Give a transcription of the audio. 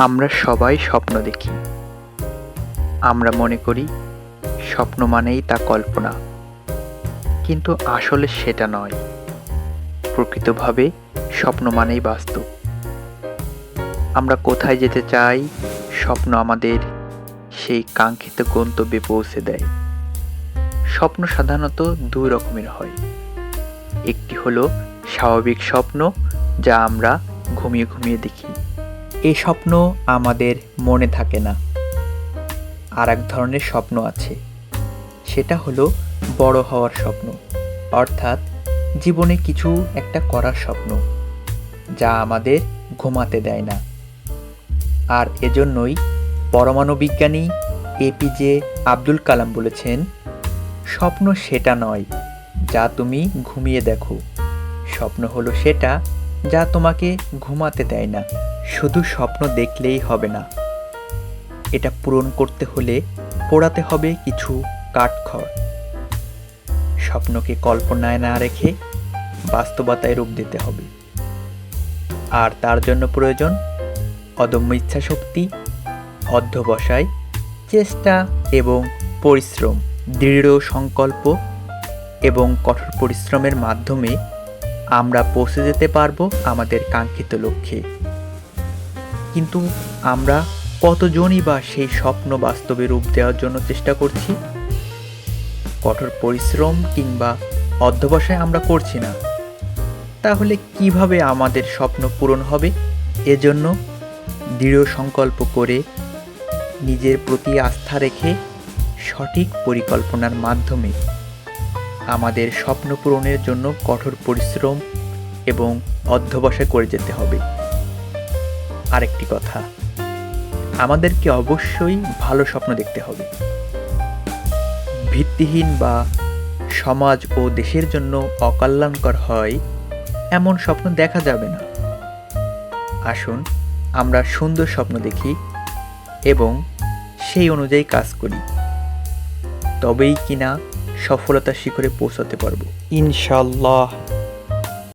আমরা সবাই স্বপ্ন দেখি। আমরা মনে করি স্বপ্ন মানেই তা কল্পনা, কিন্তু আসলে সেটা নয়। প্রকৃতভাবে স্বপ্ন মানেই বাস্তব। আমরা কোথায় যেতে চাই, স্বপ্ন আমাদের সেই কাঙ্ক্ষিত গন্তব্যে পৌঁছে দেয়। স্বপ্ন সাধারণত দুই রকমের হয়। একটি হলো স্বাভাবিক স্বপ্ন, যা আমরা ঘুমিয়ে ঘুমিয়ে দেখি। এই স্বপ্ন আমাদের মনে থাকে না। আর এক ধরনের স্বপ্ন আছে, সেটা হলো বড় হওয়ার স্বপ্ন, অর্থাৎ জীবনে কিছু একটা করার স্বপ্ন, যা আমাদের ঘুমাতে দেয় না। আর এজন্যই পরমাণু বিজ্ঞানী এপিজে আব্দুল কালাম বলেছেন, স্বপ্ন সেটা নয় যা তুমি ঘুমিয়ে দেখো, স্বপ্ন হলো সেটা যা তোমাকে ঘুমাতে দেয় না। শুধু স্বপ্ন দেখলেই হবে না, এটা পূরণ করতে হলে পোড়াতে হবে কিছু কাঠখড়। স্বপ্নকে কল্পনায় না রেখে বাস্তবতায় রূপ দিতে হবে। আর তার জন্য প্রয়োজন অদম্য ইচ্ছাশক্তি, অধ্যবসায়, চেষ্টা এবং পরিশ্রম। দৃঢ় সংকল্প এবং কঠোর পরিশ্রমের মাধ্যমে আমরা পৌঁছে যেতে পারবো আমাদের কাঙ্ক্ষিত লক্ষ্যে। কিন্তু আমরা কতজনই বা সেই স্বপ্ন বাস্তবে রূপ দেওয়ার জন্য চেষ্টা করছি? কঠোর পরিশ্রম কিংবা অধ্যবসায় আমরা করছি না। তাহলে কিভাবে আমাদের স্বপ্ন পূরণ হবে? এজন্য দৃঢ় সংকল্প করে, নিজের প্রতি আস্থা রেখে, সঠিক পরিকল্পনার মাধ্যমে আমাদের স্বপ্ন পূরণের জন্য কঠোর পরিশ্রম এবং অধ্যবসায় করে যেতে হবে। আরেকটি কথা, আমাদেরকে অবশ্যই ভালো স্বপ্ন দেখতে হবে। ভিত্তিহীন বা সমাজ ও দেশের জন্য অকল্যাণকর হয় এমন স্বপ্ন দেখা যাবে না। আসুন আমরা সুন্দর স্বপ্ন দেখি এবং সেই অনুযায়ী কাজ করি, তবেই কিনা সফলতার শিখরে পৌঁছাতে পারবো ইনশাআল্লাহ।